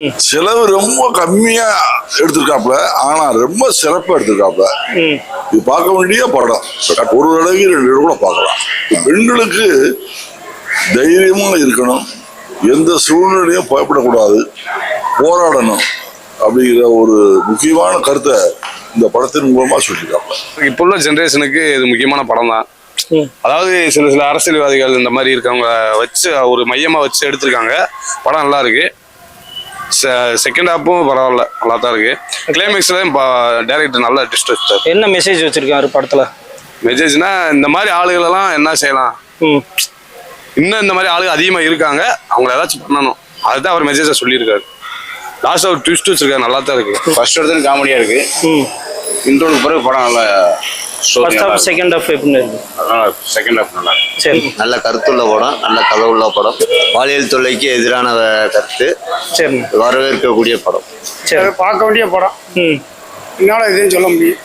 செலவு ரொம்ப கம்மியா எடுத்திருக்காப்ல, ஆனா ரொம்ப சிறப்பா எடுத்திருக்காப்ல. இது பார்க்க வேண்டிய படம். ஒரு தடவை 2 தடவை கூட பார்க்கலாம். பெண்களுக்கு தைரியமா இருக்கணும், எந்த சூழ்நிலையும் பயப்படக்கூடாது, போராடணும் அப்படிங்கிற ஒரு முக்கியமான கருத்தை இந்த படத்தின் மூலமா சொல்லியிருக்காங்க. இப்போ உள்ள ஜெனரேஷனுக்கு இது முக்கியமான படம் தான். அதாவது சில அரசியல்வாதிகள் இந்த மாதிரி இருக்கவங்க வச்சு ஒரு மையமா வச்சு எடுத்திருக்காங்க. படம் நல்லா இருக்கு. செகண்ட் ஹாப்பும் பரவாயில்ல, நல்லா தான் இருக்கு. கிளைமேக்ஸ்ல டைரக்டர் நல்ல ட்விஸ்ட் வச்சார். என்ன மெசேஜ் வச்சிருக்காரு படத்துல? மெசேஜ்னா இந்த மாதிரி ஆளுகள் எல்லாம் என்ன செய்யலாம், இன்னும் இந்த மாதிரி ஆளுங்க அதிகமா இருக்காங்க, அவங்கள ஏதாச்சும் பண்ணணும், அதுதான் அவர் மெசேஜா சொல்லியிருக்காரு. லாஸ்ட் ஒரு ட்விஸ்ட் வச்சிருக்காரு, நல்லா தான் இருக்கு. ஃபர்ஸ்ட் எடுத்து காமெடியா இருக்கு. இன்ட்ரோனுக்கு பிறகு படம் நல்லா ஃபர்ஸ்ட் ஹாஃப் செகண்ட் ஹாஃப் எப்படி இருக்கு? செகண்ட் ஹாஃப் நல்லா சரி, நல்ல கருத்துள்ள படம், நல்ல கதை உள்ள படம், பாலியல் தொல்லைக்கு எதிரான கருத்து, சரி, வரவேற்கக்கூடிய படம். சரி, பார்க்க வேண்டிய படம். என்னால் எதுவும் சொல்ல முடியும்.